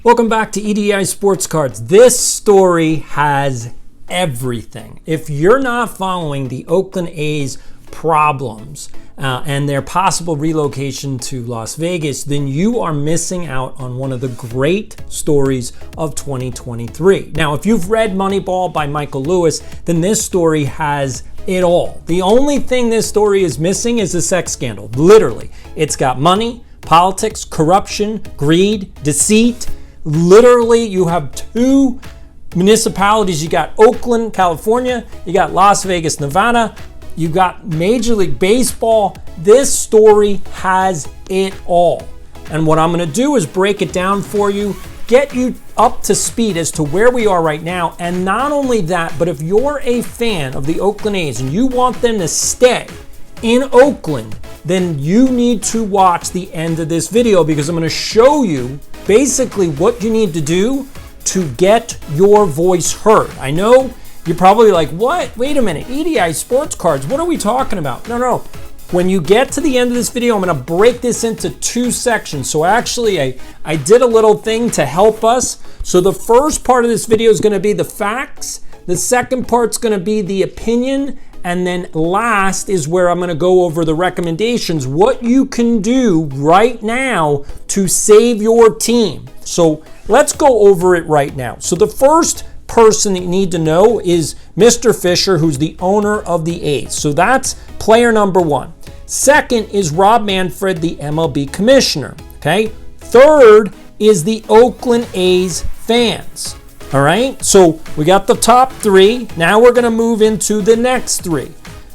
Welcome back to EDI Sports Cards. This story has everything. If you're not following the Oakland A's problems and their possible relocation to Las Vegas, then you are missing out on one of the great stories of 2023. Now, if you've read Moneyball by Michael Lewis, then this story has it all. The only thing this story is missing is a sex scandal. Literally, it's got money, politics, corruption, greed, deceit. Literally, you have two municipalities. You got Oakland, California. You got Las Vegas, Nevada. You got Major League Baseball. This story has it all. And what I'm going to do is break it down for you, get you up to speed as to where we are right now. And not only that, but if you're a fan of the Oakland A's and you want them to stay in Oakland, then you need to watch the end of this video, because I'm going to show you basically what you need to do to get your voice heard. I know you're probably like, what? Wait a minute, EDI Sports Cards, what are we talking about? No. When you get to the end of this video, I'm going to break this into two sections. So actually, I did a little thing to help us. So the first part of this video is going to be the facts. The second part's going to be the opinion. And then last is where I'm going to go over the recommendations, what you can do right now to save your team. So let's go over it right now. So the first person that you need to know is Mr. Fisher, who's the owner of the A's. So that's player number one. Second is Rob Manfred, the MLB commissioner. Okay. Third is the Oakland A's fans. All right, so we got the top three. Now we're going to move into the next three.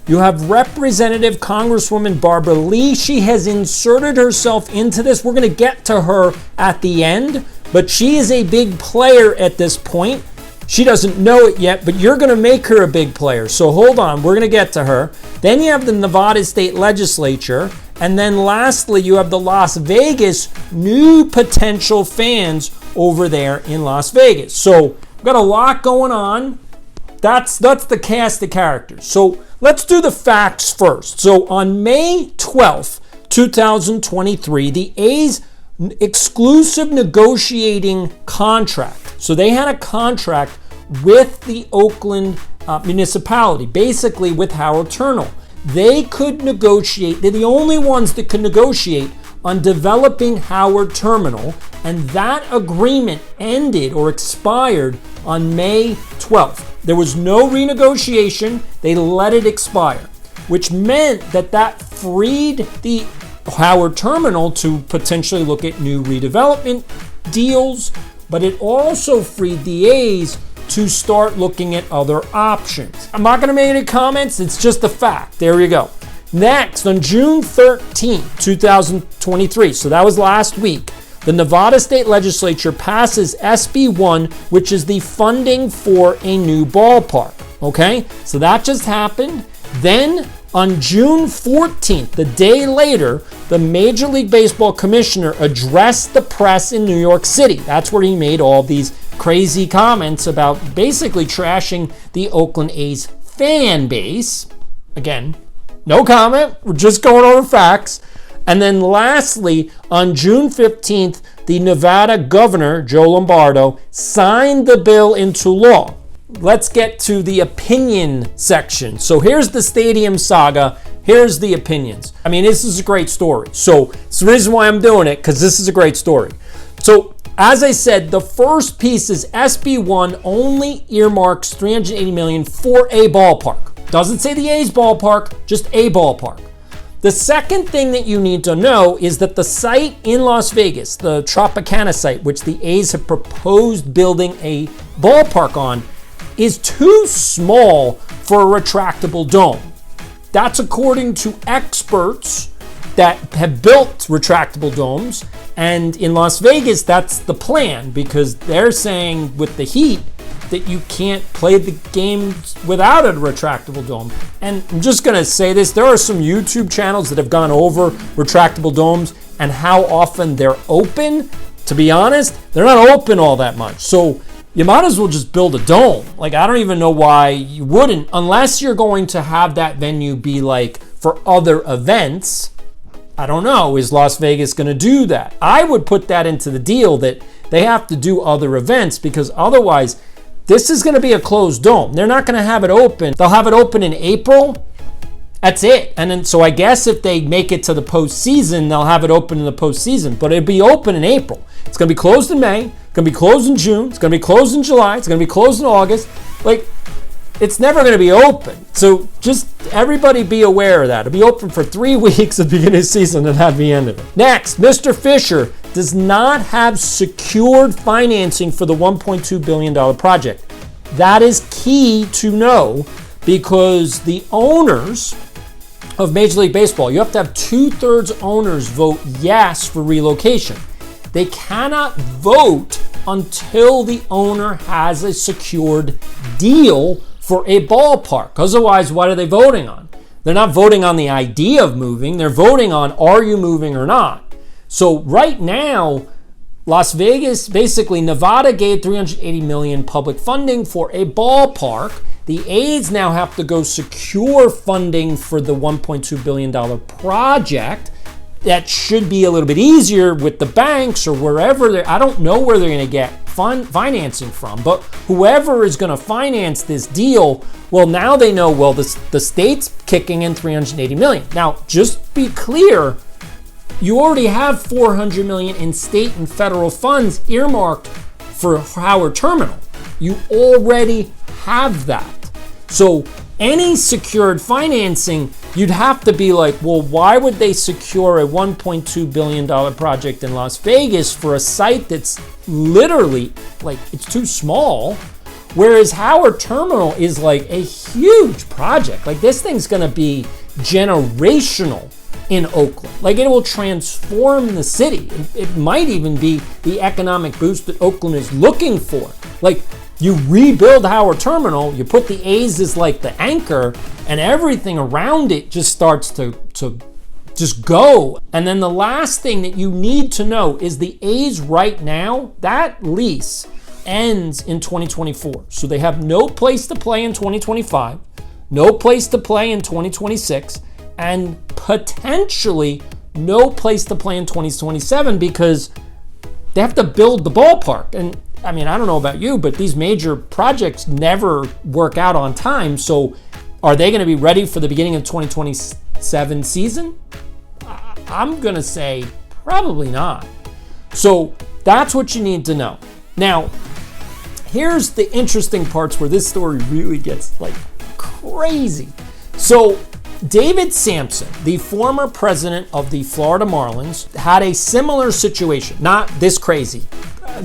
You have Representative Congresswoman Barbara Lee. She has inserted herself into this. We're going to get to her at the end, but she is a big player at this point. She doesn't know it yet, but you're going to make her a big player. So hold on, we're going to get to her. Then you have the Nevada State Legislature. And then lastly, you have the Las Vegas new potential fans over there in Las Vegas. So we've got a lot going on. That's the cast of characters. So let's do the facts first. So on May 12th, 2023, the A's exclusive negotiating contract. So they had a contract with the Oakland municipality, basically with Howard Turnell. They could negotiate. They're the only ones that could negotiate on developing Howard Terminal, and that agreement ended or expired on May 12th. There was no renegotiation. They let it expire, which meant that freed the Howard Terminal to potentially look at new redevelopment deals, but it also freed the A's to start looking at other options. I'm not going to make any comments. It's just a fact. There you go. Next, on June 13th, 2023, so that was last week, the Nevada State Legislature passes SB 1, which is the funding for a new ballpark. Okay, so that just happened. Then on June 14th, the day later, the Major League Baseball commissioner addressed the press in New York City. That's where he made all these crazy comments about basically trashing the Oakland A's fan base. Again, no comment. We're just going over facts. And then lastly, on June 15th, the Nevada governor, Joe Lombardo, signed the bill into law. Let's get to the opinion section. So here's the stadium saga. Here's the opinions. I mean, this is a great story. So it's the reason why I'm doing it, because this is a great story. So as I said, the first piece is SB 1 only earmarks $380 million for a ballpark. Doesn't say the A's ballpark, just a ballpark. The second thing that you need to know is that the site in Las Vegas, the Tropicana site, which the A's have proposed building a ballpark on, is too small for a retractable dome. That's according to experts that have built retractable domes. And in Las Vegas, that's the plan, because they're saying with the heat that you can't play the games without a retractable dome. And I'm just going to say this, there are some YouTube channels that have gone over retractable domes and how often they're open. To be honest, they're not open all that much. So you might as well just build a dome. Like, I don't even know why you wouldn't, unless you're going to have that venue be like for other events. I don't know, is Las Vegas going to do that? I would put that into the deal that They have to do other events because otherwise this is going to be a closed dome. They're not going to have it open. They'll have it open in April. That's it. And then, so I guess if they make it to the postseason, they'll have it open in the postseason. But it'll be open in April. It's going to be closed in May. It's going to be closed in June. It's going to be closed in July. It's going to be closed in August. Like, it's never going to be open. So just everybody be aware of that. It'll be open for 3 weeks at the beginning of the season and at the end of it. Next, Mr. Fisher does not have secured financing for the $1.2 billion project. That is key to know because the owners of Major League Baseball, you have to have 2/3 owners vote yes for relocation. They cannot vote until the owner has a secured deal for a ballpark. Otherwise, what are they voting on? They're not voting on the idea of moving. They're voting on, are you moving or not? So right now, Las Vegas, basically Nevada gave $380 million public funding for a ballpark. The A's now have to go secure funding for the $1.2 billion project. That should be a little bit easier with the banks or wherever. I don't know where they're going to get financing from, but whoever is going to finance this deal, well, now they know, well, the state's kicking in $380 million. Now, just be clear, you already have $400 million in state and federal funds earmarked for Howard Terminal. You already have that. So any secured financing, you'd have to be like, well, why would they secure a $1.2 billion project in Las Vegas for a site that's literally, like, it's too small? Whereas Howard Terminal is like a huge project. Like, this thing's gonna be generational in Oakland. Like, it will transform the city. It might even be the economic boost that Oakland is looking for. Like, you rebuild Howard Terminal, you put the A's as like the anchor, and everything around it just starts to just go. And then the last thing that you need to know is the A's right now, that lease ends in 2024. So they have no place to play in 2025, no place to play in 2026, and potentially no place to play in 2027 because they have to build the ballpark. And I mean, I don't know about you, but these major projects never work out on time. So are they going to be ready for the beginning of 2027 season? I'm going to say probably not. So that's what you need to know. Now, here's the interesting parts where this story really gets like crazy. So David Sampson, the former president of the Florida Marlins, had a similar situation, not this crazy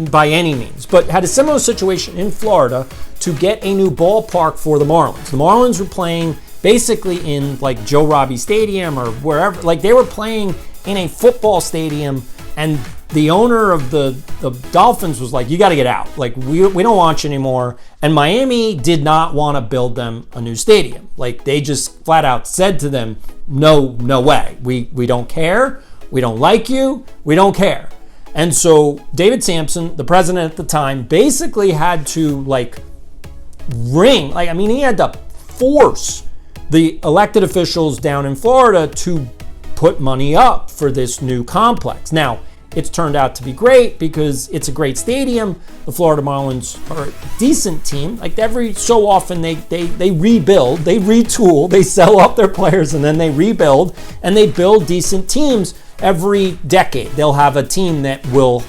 by any means, but had a similar situation in Florida to get a new ballpark for the Marlins. The Marlins were playing basically in like Joe Robbie Stadium or wherever, like they were playing in a football stadium, and the owner of the Dolphins was like, you got to get out. Like, we don't want you anymore. And Miami did not want to build them a new stadium. Like, they just flat out said to them, no way. We don't care. We don't like you. We don't care. And so David Sampson, the president at the time, basically had to like ring, like, I mean, he had to force the elected officials down in Florida to put money up for this new complex. Now, it's turned out to be great because it's a great stadium. The Florida Marlins are a decent team. Like, every so often they rebuild, they retool, they sell off their players, and then they rebuild, and they build decent teams. Every decade they'll have a team that will,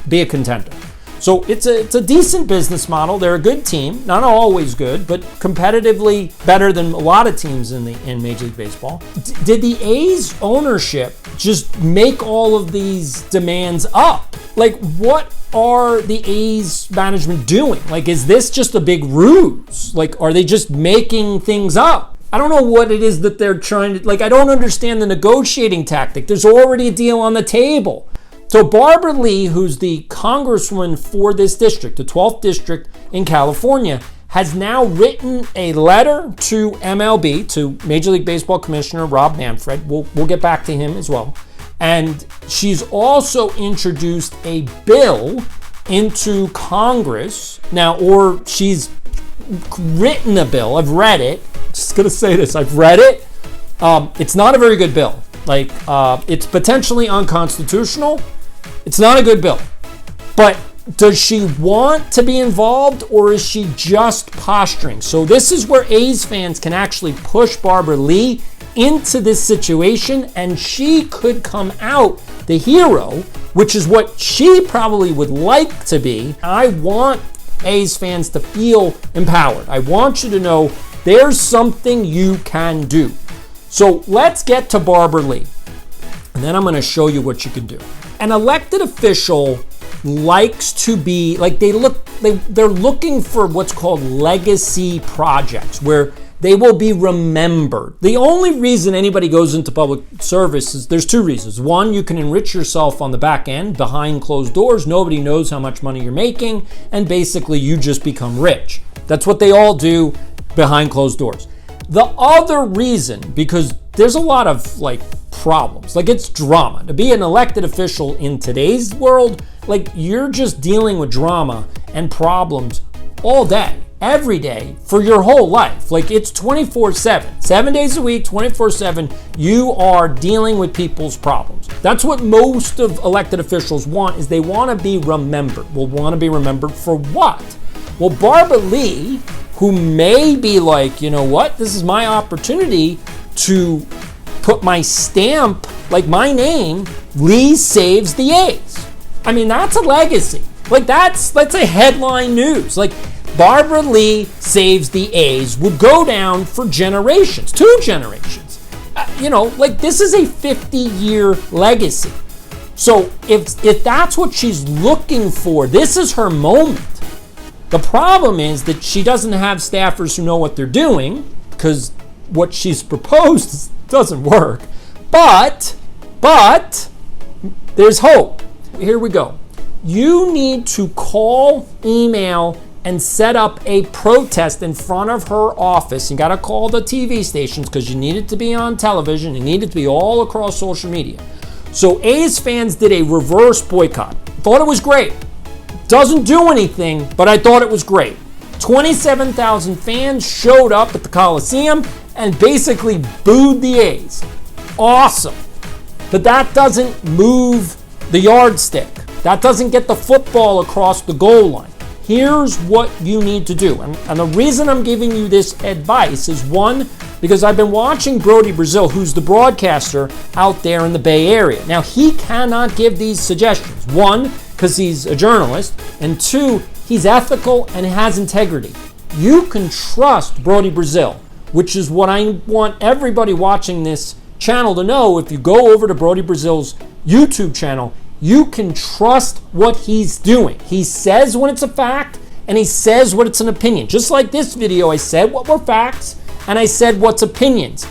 be a contender. So it's a decent business model. They're a good team, not always good, but competitively better than a lot of teams in Major League Baseball. Did the A's ownership just make all of these demands up? Like, what are the A's management doing? Like, is this just a big ruse? Like, are they just making things up? I don't know what it is that they're trying to, like, I don't understand the negotiating tactic. There's already a deal on the table. So Barbara Lee, who's the congresswoman for this district, the 12th district in California, has now written a letter to MLB, to Major League Baseball Commissioner Rob Manfred. We'll get back to him as well. And she's also introduced a bill into Congress now, or she's written a bill. I've read it. Just gonna say this. I've read it. It's not a very good bill. Like, it's potentially unconstitutional. It's not a good bill. But does she want to be involved, or is she just posturing? So this is where A's fans can actually push Barbara Lee into this situation, and she could come out the hero, which is what she probably would like to be. I want A's fans to feel empowered. I want you to know there's something you can do. So let's get to Barbara Lee, and then I'm going to show you what you can do. An elected official likes to be like, they're looking for what's called legacy projects, where they will be remembered. The only reason anybody goes into public service is there's two reasons. One, you can enrich yourself on the back end behind closed doors. Nobody knows how much money you're making, and basically you just become rich. That's what they all do behind closed doors. The other reason, because there's a lot of like problems, like it's drama. To be an elected official in today's world, like you're just dealing with drama and problems all day, every day, for your whole life. Like it's 24/7, 7 days a week, 24/7, you are dealing with people's problems. That's what most of elected officials want, is they want to be remembered. Well, want to be remembered for what? Well, Barbara Lee, who may be like, you know what, this is my opportunity to put my stamp, like my name, Lee saves the A's. I mean, that's a legacy. Like that's a headline news. Like Barbara Lee saves the A's would go down for generations, 2 generations. Like this is a 50-year legacy. So if that's what she's looking for, this is her moment. The problem is that she doesn't have staffers who know what they're doing, because what she's proposed doesn't work. But there's hope. Here we go. You need to call, email, and set up a protest in front of her office. You got to call the TV stations because you need it to be on television. You need it to be all across social media. So A's fans did a reverse boycott. Thought it was great. Doesn't do anything, but I thought it was great. 27,000 fans showed up at the Coliseum and basically booed the A's. Awesome. But that doesn't move the yardstick. That doesn't get the football across the goal line. Here's what you need to do. And the reason I'm giving you this advice is, one, because I've been watching Brody Brazil, who's the broadcaster out there in the Bay Area. Now, he cannot give these suggestions. One, because he's a journalist, and two, he's ethical and has integrity. You can trust Brody Brazil, which is what I want everybody watching this channel to know. If you go over to Brody Brazil's YouTube channel, you can trust what he's doing. He says when it's a fact, and he says when it's an opinion. Just like this video, I said what were facts, and I said what's opinions.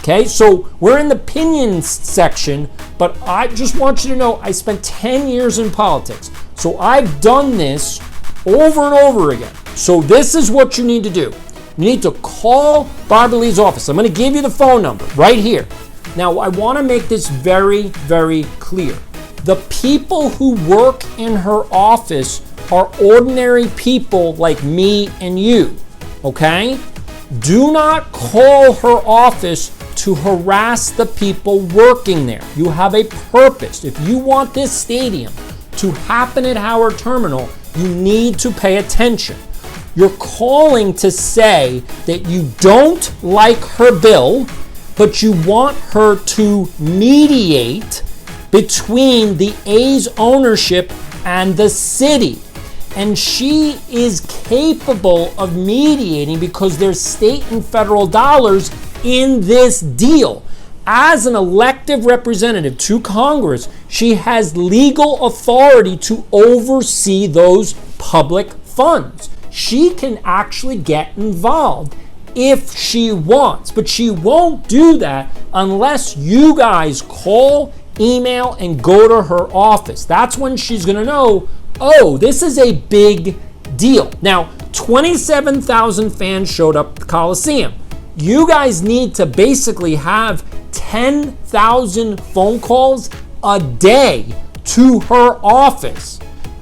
Okay, so we're in the opinions section, but I just want you to know I spent 10 years in politics. So I've done this over and over again. So this is what you need to do. You need to call Barbara Lee's office. I'm going to give you the phone number right here. Now, I want to make this very, very clear. The people who work in her office are ordinary people like me and you, okay? Do not call her office to harass the people working there. You have a purpose. If you want this stadium to happen at Howard Terminal, you need to pay attention. You're calling to say that you don't like her bill, but you want her to mediate between the A's ownership and the city. And she is capable of mediating because there's state and federal dollars in this deal. As an elected representative to Congress, she has legal authority to oversee those public funds. She can actually get involved if she wants, but she won't do that unless you guys call, email, and go to her office. That's when she's going to know, oh, this is a big deal. Now, 27,000 fans showed up at the Coliseum. You guys need to basically have 10,000 phone calls a day to her office.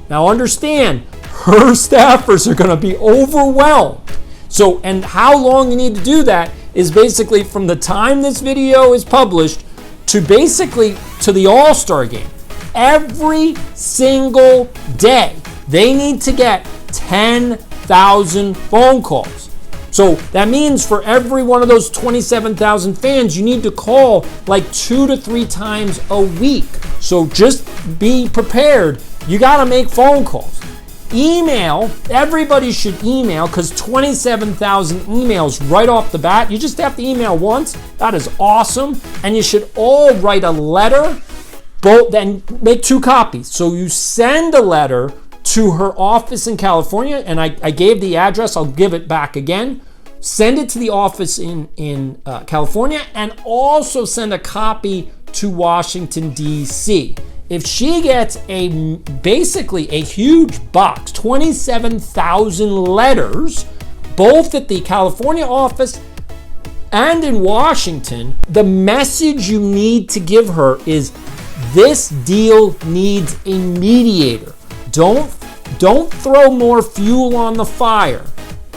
Now, understand, her staffers are going to be overwhelmed. So, and how long you need to do that is basically from the time this video is published to basically to the All-Star game. every single day, they need to get 10,000 phone calls. So that means for every one of those 27,000 fans, you need to call like 2 to 3 times a week. So just be prepared. You got to make phone calls. Email, everybody should email, because 27,000 emails right off the bat. You just have to email once. That is awesome. And you should all write a letter, then make 2 copies. So you send a letter to her office in California, and I gave the address. I'll give it back again. Send it to the office in California, and also send a copy to Washington, D.C. If she gets basically a huge box, 27,000 letters, both at the California office and in Washington, the message you need to give her is this deal needs a mediator. Don't throw more fuel on the fire.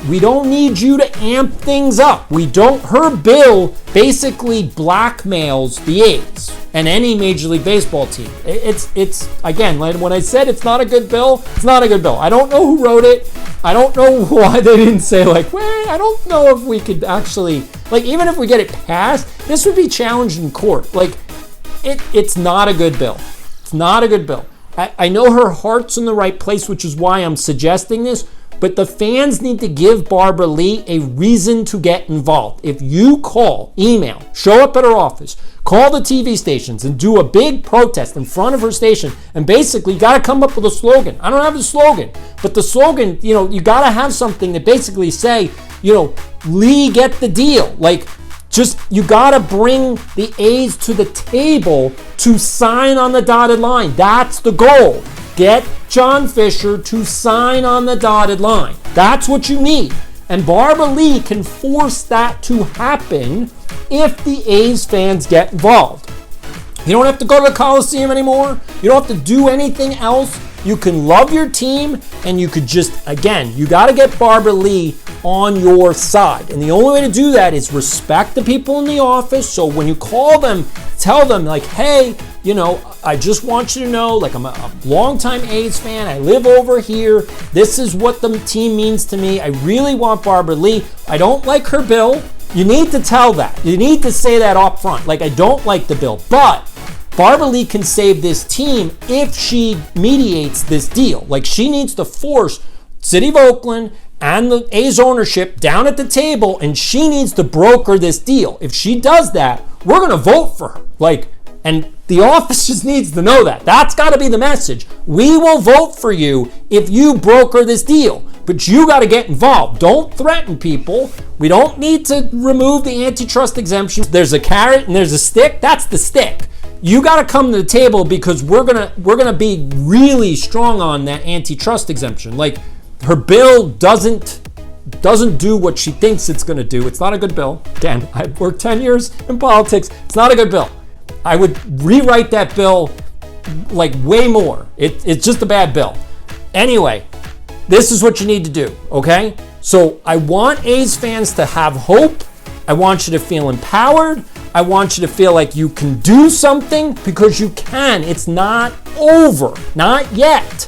We don't need you to amp things up. Her bill basically blackmails the A's and any Major League Baseball team. It's again, when I said it's not a good bill, it's not a good bill. I don't know who wrote it. I don't know why they didn't say I don't know if we could actually, even if we get it passed, this would be challenged in court. It's not a good bill. It's not a good bill. I know her heart's in the right place, which is why I'm suggesting this, but the fans need to give Barbara Lee a reason to get involved. If you call, email, show up at her office, call the TV stations, and do a big protest in front of her station, and basically you got to come up with a slogan. I don't have a slogan, but the slogan, you got to have something that basically say, Lee, get the deal. You got to bring the A's to the table to sign on the dotted line. That's the goal. Get John Fisher to sign on the dotted line. That's what you need. And Barbara Lee can force that to happen if the A's fans get involved. You don't have to go to the Coliseum anymore. You don't have to do anything else. You can love your team, and you could you got to get Barbara Lee on your side. And the only way to do that is respect the people in the office. So when you call them, tell them hey, I just want you to know, I'm a longtime A's fan. I live over here. This is what the team means to me. I really want Barbara Lee. I don't like her bill. You need to tell that. You need to say that up front. I don't like the bill, but Barbara Lee can save this team if she mediates this deal. She needs to force City of Oakland and the A's ownership down at the table, and she needs to broker this deal. If she does that, we're going to vote for her. And the office just needs to know that. That's got to be the message. We will vote for you if you broker this deal. But you got to get involved. Don't threaten people. We don't need to remove the antitrust exemptions. There's a carrot and there's a stick. That's the stick. You got to come to the table, because we're gonna be really strong on that antitrust exemption. Her bill doesn't do what she thinks it's going to do. It's not a good bill. Again, I've worked 10 years in politics. It's not a good bill. I would rewrite that bill way more. It's just a bad bill. Anyway, this is what you need to do, okay? So I want A's fans to have hope. I want you to feel empowered. I want you to feel like you can do something, because you can. It's not over. Not yet.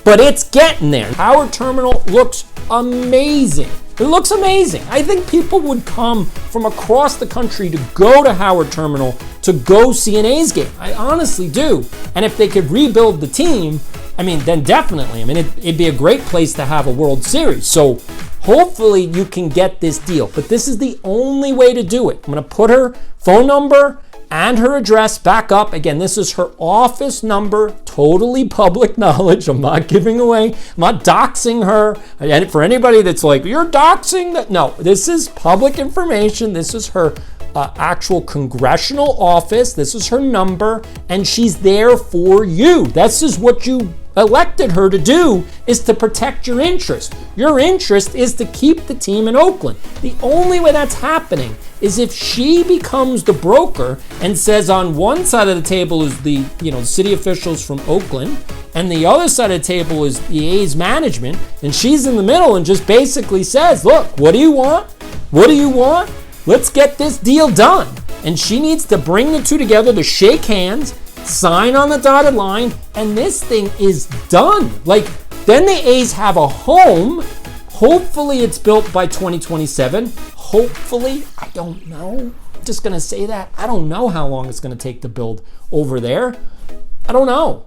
But it's getting there. Howard Terminal looks amazing. It looks amazing. I think people would come from across the country to go to Howard Terminal to go see an A's game. I honestly do. And if they could rebuild the team, then definitely. It'd be a great place to have a World Series. So hopefully you can get this deal. But this is the only way to do it. I'm going to put her phone number and her address back up. Again, this is her office number, totally public knowledge. I'm not giving away, I'm not doxing her. And for anybody that's you're doxing that, no, this is public information. This is her actual congressional office. This is her number, and she's there for you. This is what you elected her to do, is to protect your interest. Your interest is to keep the team in Oakland. The only way that's happening is if she becomes the broker and says on one side of the table is the city officials from Oakland, and the other side of the table is the A's management, and she's in the middle and just basically says, look, what do you want? What do you want? Let's get this deal done. And she needs to bring the two together to shake hands sign on the dotted line, and this thing is done. Like, then the A's have a home. Hopefully it's built by 2027. Hopefully, I don't know. I'm just gonna say that. I don't know how long it's gonna take to build over there. I don't know.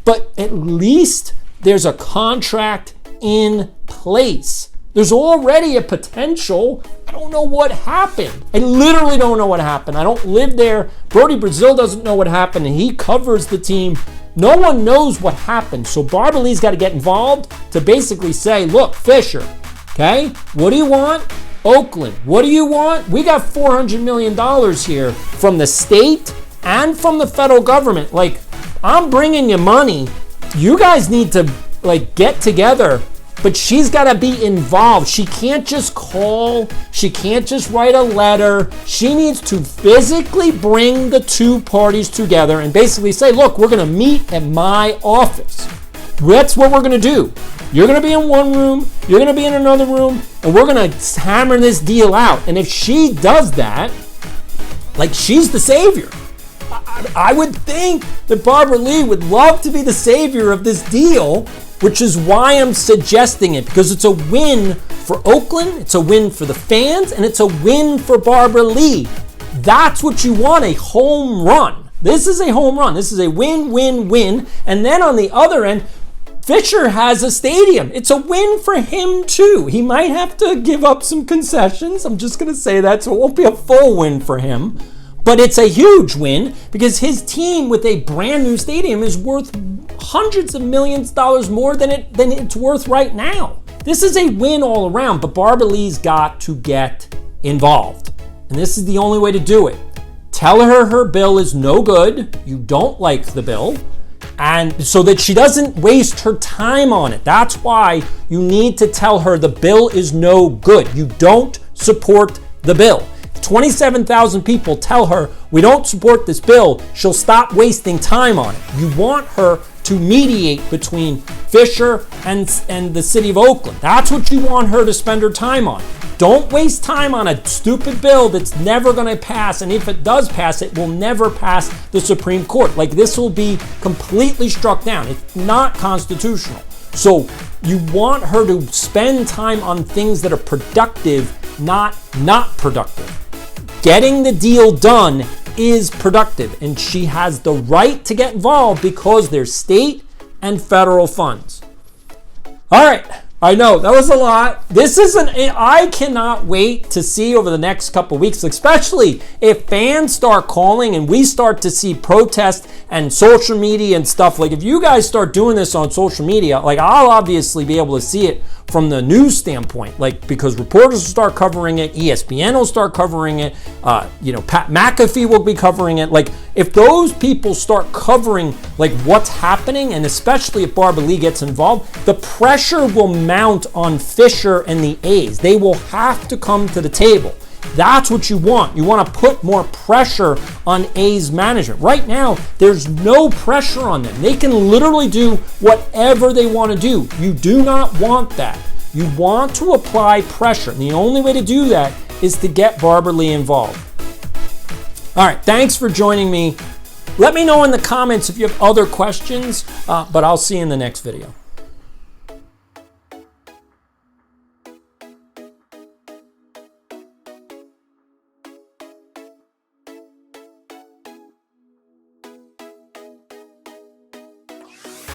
But at least there's a contract in place. There's already a potential. I don't know what happened. I literally don't know what happened. I don't live there. Brody Brazil doesn't know what happened, and he covers the team. No one knows what happened. So Barbara Lee's got to get involved to basically say, look, Fisher, okay, what do you want? Oakland, what do you want? We got $400 million here from the state and from the federal government. Like, I'm bringing you money. You guys need to, like, get together. But she's got to be involved. She can't just call. She can't just write a letter. She needs to physically bring the two parties together and basically say, look, we're going to meet at my office. That's what we're going to do. You're going to be in one room. You're going to be in another room. And we're going to hammer this deal out. And if she does that, like, she's the savior. I would think that Barbara Lee would love to be the savior of this deal, which is why I'm suggesting it, because it's a win for Oakland, it's a win for the fans, and it's a win for Barbara Lee. That's what you want, a home run. This is a home run. This is a win, win, win. And then on the other end, Fisher has a stadium. It's a win for him too. He might have to give up some concessions. I'm just going to say that, so it won't be a full win for him. But it's a huge win because his team with a brand new stadium is worth hundreds of millions of dollars more than it's worth right now. This is a win all around, but Barbara Lee's got to get involved. And this is the only way to do it. Tell her her bill is no good. You don't like the bill. And so that she doesn't waste her time on it. That's why you need to tell her the bill is no good. You don't support the bill. 27,000 people tell her we don't support this bill, she'll stop wasting time on it. You want her to mediate between Fisher and the city of Oakland. That's what you want her to spend her time on. Don't waste time on a stupid bill that's never going to pass, and if it does pass, it will never pass the Supreme Court. Like, this will be completely struck down. It's not constitutional. So you want her to spend time on things that are productive, not productive. Getting the deal done is productive, and she has the right to get involved because there's state and federal funds. All right, I know that was a lot. I cannot wait to see over the next couple weeks, especially if fans start calling and we start to see protests and social media and stuff. Like, if you guys start doing this on social media, like, I'll obviously be able to see it from the news standpoint, like, because reporters will start covering it, ESPN will start covering it, Pat McAfee will be covering it. Like, if those people start covering, like, what's happening, and especially if Barbara Lee gets involved, the pressure will mount on Fisher and the A's. They will have to come to the table. That's what you want. You want to put more pressure on A's management. Right now, there's no pressure on them. They can literally do whatever they want to do. You do not want that. You want to apply pressure. And the only way to do that is to get Barbara Lee involved. All right, thanks for joining me. Let me know in the comments if you have other questions, but I'll see you in the next video.